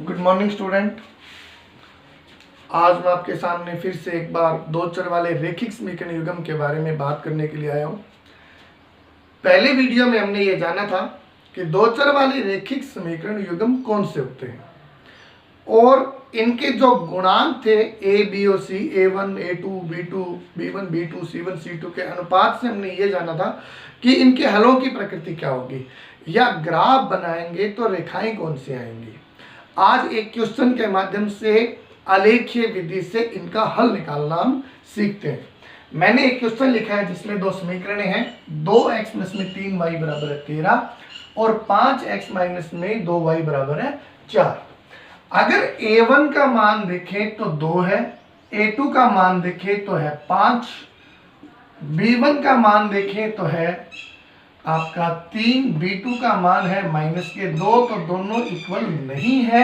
Good morning student. आज मैं आपके सामने फिर से एक बार दो चर वाले रेखिक समीकरण युग्म के बारे में बात करने के लिए आया हूँ। पहले वीडियो में हमने ये जाना था कि दो चर वाले रेखिक समीकरण युग्म कौन से होते हैं और इनके जो गुणांक थे ए बी और सी, A1, A2, B2, B1, B2, C1, C2 के अनुपात से हमने ये जाना था कि इनके हलों की प्रकृति क्या होगी या ग्राफ बनाएंगे तो रेखाएं कौन सी आएंगी। आज एक क्वेश्चन के माध्यम से आलेखीय विधि से इनका हल निकालना हम सीखते हैं। मैंने एक क्वेश्चन लिखा है जिसमें दो समीकरण हैं, 2x में 3y बराबर है 13 और 5x माइनस में 2y बराबर है 4। अगर a1 का मान देखें तो 2 है, a2 का मान देखें तो है 5, b1 का मान देखें तो है आपका 3, b2 का मान है -2, तो दोनों इक्वल नहीं है।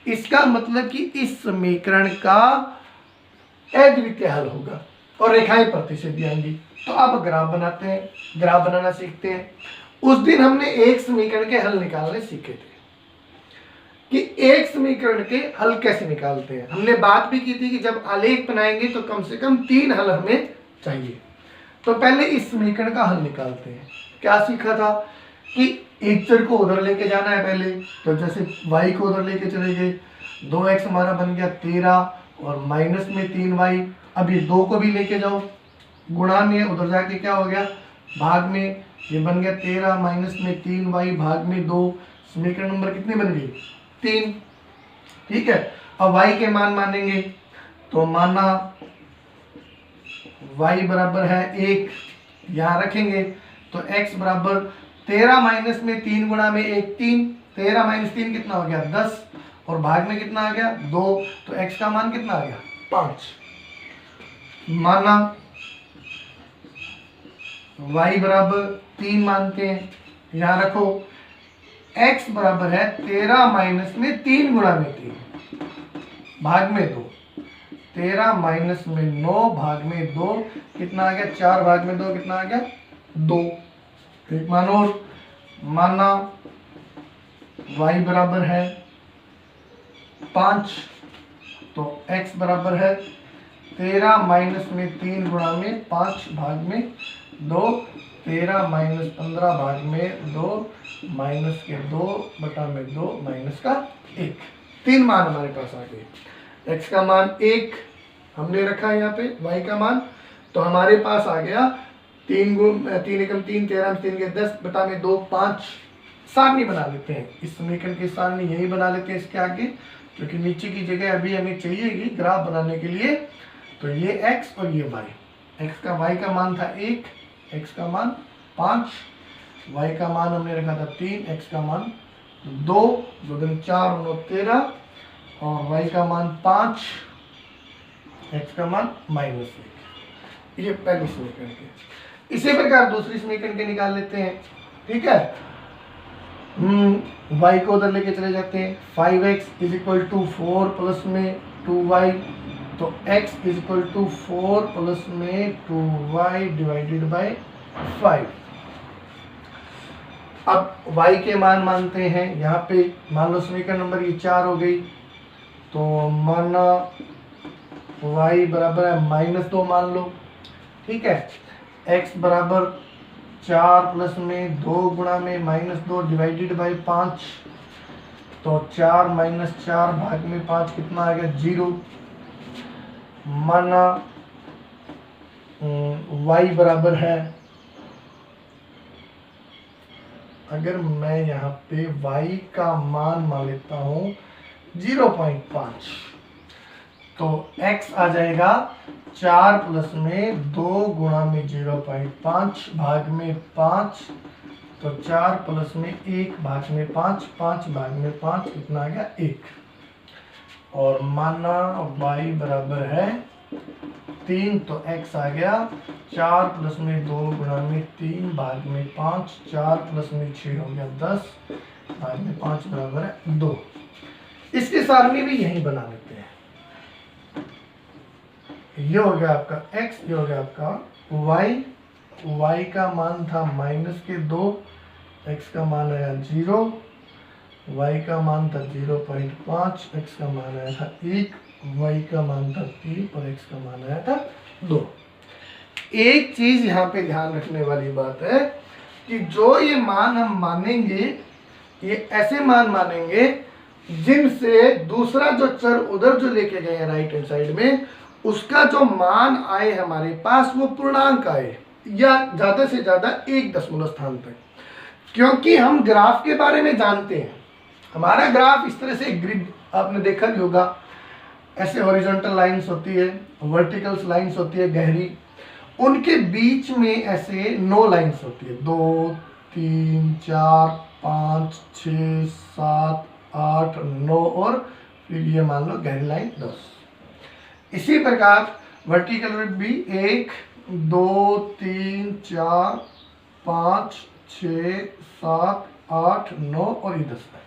इसका मतलब कि इस समीकरण का अद्वितीय हल होगा और रेखाएं प्रतिच्छेदी आएंगी। तो अब ग्राफ बनाते हैं, ग्राफ बनाना सीखते हैं। उस दिन हमने एक समीकरण के हल निकालने सीखे थे कि एक समीकरण के हल कैसे निकालते हैं। हमने बात भी की थी कि जब आलेख बनाएंगे तो कम से कम 3 हल हमें चाहिए। तो पहले इस समीकरण का हल निकालते हैं। क्या सीखा था कि एक चर को उधर लेके जाना है पहले, तो जैसे y को उधर लेके चले गए, 2x हमारा बन गया 13 और माइनस में 3y। अब ये 2 को भी लेके जाओ, गुणा में उधर जाके क्या हो गया भाग में, ये बन गया 13 माइनस में 3y भाग में 2। समीकरण नंबर कितने बन गई 3। ठीक है, अब y के मान मानेंगे तो माना y बराबर है 1, यहाँ रखेंगे तो x बराबर 13 माइनस में 3 गुणा में 1 3, 13 माइनस 3 कितना हो गया 10 और भाग में कितना आ गया 2, तो x का मान कितना आ गया 5। माना y बराबर 3 मानते हैं, यहाँ रखो x बराबर है 13 माइनस में 3 गुणा में 3 भाग में 2, 13 माइनस में 9 भाग में 2 कितना आ गया 4 भाग में 2 कितना आ गया 2। एक मानो माना y बराबर है 5, तो x बराबर है 13 माइनस में 3 गुणा में 5 भाग में 2, 13 माइनस 15 भाग में 2 माइनस के 2 बटा में 2 माइनस का 1। 3 मान हमारे पास आ गए। x का मान 1 हमने रखा है यहाँ पे, y का मान तो हमारे पास आ गया 3 एकम 3, 13 3 के 10 बटा में 2 5। सारणी बना लेते हैं, इस समीकरण की सारणी यही बना लेते हैं इसके आगे, क्योंकि नीचे की जगह अभी हमें चाहिएगी ग्राफ बनाने के लिए। तो ये x और ये y, x का y का मान था 1, x का मान 5, y का मान हमने रखा था 3, x का मान 2, 2 दूनी 4 9 13 और y का मान 5, x का मान -1। ये पहली समीकरण के। इसी प्रकार दूसरी समीकरण के निकाल लेते हैं। ठीक है, y को उधर लेके चले जाते हैं। 5x is equal to 4 plus में 2y, तो x is equal to 4 plus में 2y डिवाइडेड बाय 5। अब y के मान मानते हैं, यहाँ पे मान लो समीकरण नंबर ये 4 हो गई, तो माना y बराबर है -2 मान लो। ठीक है, x बराबर 4 प्लस में 2 गुणा में -2 डिवाइडेड बाई 5, तो 4 माइनस 4 भाग में 5 कितना आ गया 0। माना y बराबर है, अगर मैं यहाँ पे y का मान मान लेता हूँ 0.5, तो x आ जाएगा 4 प्लस में 2 गुणा में 0.5 भाग में 5, तो 4 प्लस में 1 भाग में 5, 5 भाग में 5 कितना आ गया 1। और माना y बराबर है 3, तो x आ गया 4 प्लस में 2 गुणा में 3 भाग में 5, 4 प्लस में 6 हो गया 10 भाग में 5 बराबर है 2। इसकी सारणी भी यही बना लेते हैं। ये हो गया आपका x, ये हो गया आपका y का मान था -2, x का मान आया 0, y का मान था 0.5, x का मान आया था 1, y का मान था 3 और x का मान आया था 2। एक चीज यहाँ पे ध्यान रखने वाली बात है कि जो ये मान हम मानेंगे, ये ऐसे मान मानेंगे जिनसे दूसरा जो चर उधर जो लेके गए हैं राइट हैंड साइड में, उसका जो मान आए हमारे पास वो पूर्णांक आए, या ज्यादा से ज्यादा 1 दशमलव स्थान तक। क्योंकि हम ग्राफ के बारे में जानते हैं, हमारा ग्राफ इस तरह से ग्रिड आपने देखा भी होगा, ऐसे हॉरिजॉन्टल लाइंस होती है, वर्टिकल लाइंस होती है गहरी, उनके बीच में ऐसे 9 लाइंस होती है, 2 3 4 5 6 7 8 9 और फिर ये मान लो गहरी लाइन 10। इसी प्रकार वर्टिकल भी 1 2 3 4 5 6 7 8 9 और ये 10 है।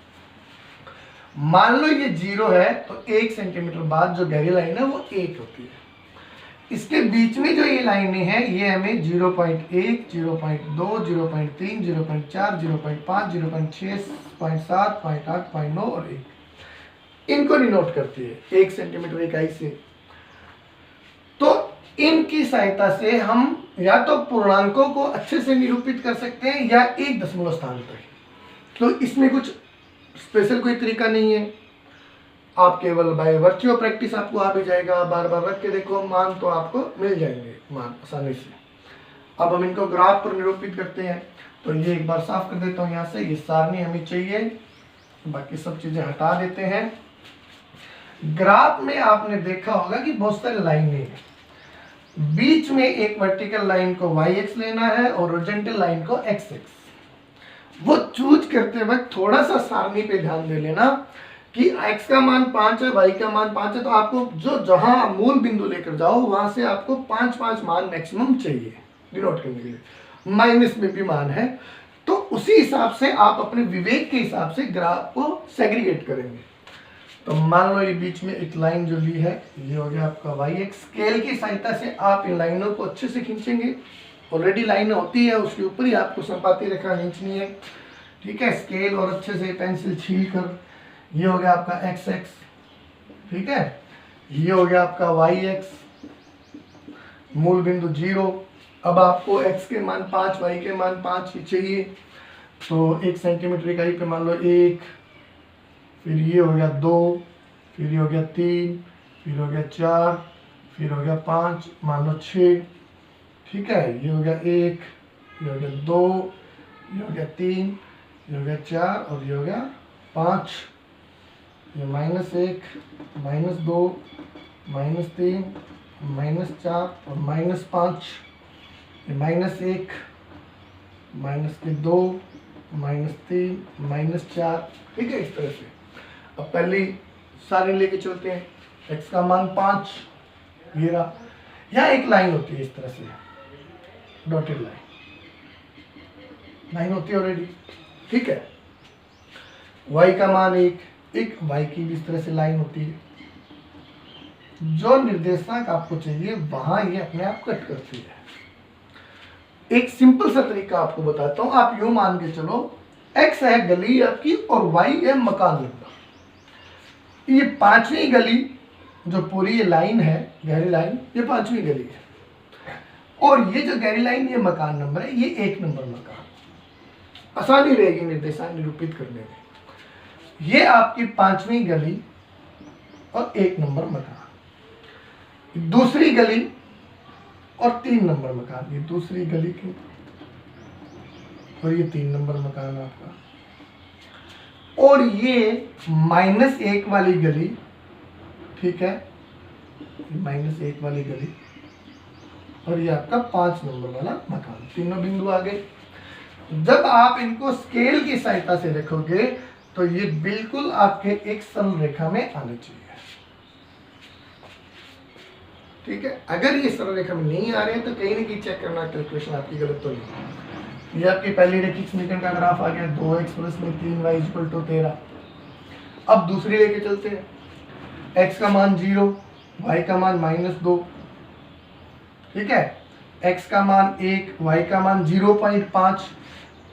मान लो ये 0 है तो 1 सेंटीमीटर बाद जो गहरी लाइन है वो 1 होती है। इसके बीच में जो ये लाइनें हैं ये हमें 0.1 0.2 0.3 0.4 0.5 0.6 0.7 0.8 0.9 और 1 इनको डिनोट करती है 1 सेंटीमीटर इकाई से। तो इनकी सहायता से हम या तो पूर्णांकों को अच्छे से निरूपित कर सकते हैं या 1 दशमलव स्थान तक। तो इसमें कुछ स्पेशल कोई तरीका नहीं है, आप केवल बाय वर्चुअल प्रैक्टिस आपको आ भी जाएगा, बार बार रख के देखो मान तो आपको मिल जाएंगे मान आसानी से। अब हम इनको ग्राफ पर निरूपित करते हैं, तो ये एक बार साफ कर देता हूँ यहाँ से, ये सारणी हमें चाहिए, बाकी सब चीजें हटा देते हैं। ग्राफ में आपने देखा होगा कि बहुत सारी लाइनें हैं, बीच में एक वर्टिकल लाइन को वाई एक्स लेना है और हॉरिजॉन्टल लाइन को एक्स एक्स। वो चूज करते वक्त थोड़ा सा सारणी पे ध्यान दे लेना कि x का मान 5 है, y का मान 5 है, तो आपको जो जहां मूल बिंदु लेकर जाओ वहां से आपको 5 मान मैक्सिमम चाहिए डिनोट करने के लिए। माइनस में भी मान है, तो उसी हिसाब से आप अपने विवेक के हिसाब से ग्राफ को सेग्रीगेट करेंगे। तो मान लो ये बीच में एक लाइन जो ली है, ये हो गया आपका y एक्स। स्केल की सहायता से आप इन लाइनों को अच्छे से खींचेंगे, ऑलरेडी लाइन होती है उसके ऊपर ही आपको संपाती रेखा खींचनी है, ठीक है। स्केल और अच्छे से पेंसिल छील कर, ये हो गया आपका एक्स एक्स, ठीक है, ये हो गया आपका वाई एक्स, मूल बिंदु 0। अब आपको x के मान 5 y के मान 5 ही चाहिए, तो 1 सेंटीमीटर इकाई पे मान लो 1, फिर ये हो गया 2, फिर ये हो गया 3, फिर हो गया 4, फिर हो गया 5, मान लो 6, ठीक है। ये हो गया 1, ये हो गया 2, ये हो गया 3, ये हो गया 4 और ये हो गया 5। ये -1 -2 -3 -4 और -5, ये -1 -2 -3 -4, ठीक है। इस तरह से अब पहली सारी लेके चलते हैं। x का मान 5, ये रहा। यहाँ एक लाइन होती है इस तरह से, डॉटेड लाइन होती है ऑलरेडी, ठीक है। y का मान 1 y की भी इस तरह से लाइन होती है। जो निर्देशांक आपको चाहिए वहां ये अपने आप कट करती है। एक सिंपल सा तरीका आपको बताता हूं, आप यूं मान के चलो x है गली आपकी और y है मकान लगना। ये 5वीं गली जो पूरी ये लाइन है, गहरी लाइन, ये 5वीं गली है, और ये जो गहरी लाइन ये मकान नंबर है, ये 1 नंबर मकान। आसानी रहेगी निर्देशांक निरूपित करने में। ये आपकी 5वीं गली और 1 नंबर मकान, दूसरी गली और 3 नंबर मकान, ये दूसरी गली की और ये 3 नंबर मकान आपका, और ये -1 वाली गली, ठीक है, -1 वाली गली, और ये आपका 5 नंबर वाला मकान। तीनों बिंदु आ गए। जब आप इनको स्केल की सहायता से रखोगे तो ये बिल्कुल आपके एक सरल रेखा में आने चाहिए, ठीक है। अगर ये सरल रेखा में नहीं आ रहे हैं तो कहीं ना कहीं चेक करना कैलकुलेशन आपकी गलत तो नहीं। ये आपकी पहली रेखिक समीकरण का ग्राफ आ गया, 2x + 3y = 13। अब दूसरी लेके चलते हैं। x का मान 0, y का मान -2, ठीक है, x का मान 1, y का मान 0.5,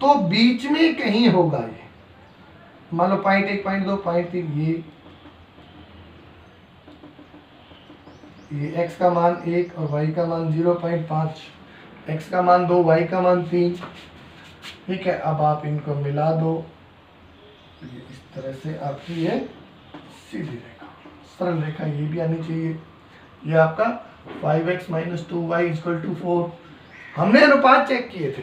तो बीच में कहीं होगा ये, मान लो 0.1, 0.2, 0.3, ये x का मान 1 और y का मान 0.5, x का मान 2, y का मान 3। ठीक है, अब आप इनको मिला दो, ये इस तरह से आपकी ये सीधी रेखा, सरल रेखा ये भी आनी चाहिए। ये आपका 5x - 2y = 4। हमने अनुपात चेक किए थे,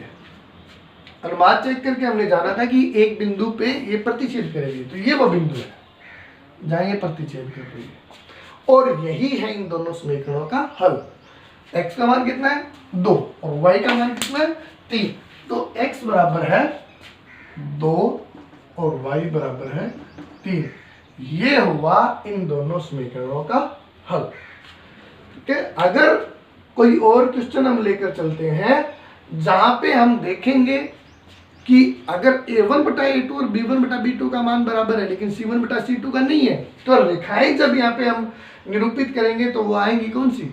अनुपात चेक करके हमने जाना था कि एक बिंदु पे ये प्रतिच्छेद करेगी, तो ये वो बिंदु है जहाँ ये प्रतिच्छेद कर रही है, और यही है इन दोनों समीकरणों का हल। x का मान कितना है 2 और y का मान कितना है 3, तो x बराबर है 2 और y बराबर है 3। ये हुआ इन दोनों समीकरणों का हल। ठीक है, अगर कोई और क्वेश्चन हम लेकर चलते हैं जहां पे हम देखेंगे कि अगर a1/a2 और b1/b2 का मान बराबर है लेकिन c1/c2 का नहीं है, तो रेखाएं जब यहाँ पे हम निरूपित करेंगे तो वो आएंगी कौन सी,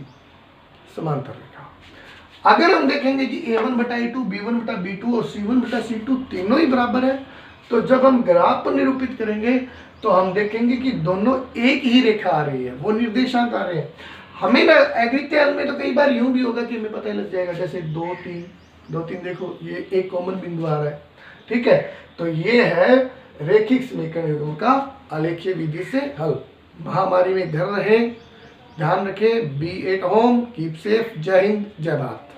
समांतर रेखा। अगर हम देखेंगे कि a1/a2, b1/b2 और c1/c2 तीनों ही बराबर है, तो जब हम ग्राफ पर निरूपित करेंगे तो हम देखेंगे कि दोनों एक ही रेखा आ रही है, वो निर्देशांक आ रहे हैं। हमें ना एग्रीकल में तो कई बार यूं भी होगा कि हमें पता लग जाएगा, जैसे 2, 3 देखो ये एक कॉमन बिंदु आ रहा है। ठीक है, तो ये है रैखिक समीकरण युग्म का आलेखीय विधि से हल। महामारी में घर रहे, ध्यान रखें, be at home, keep safe. Jai Hind, जय भारत।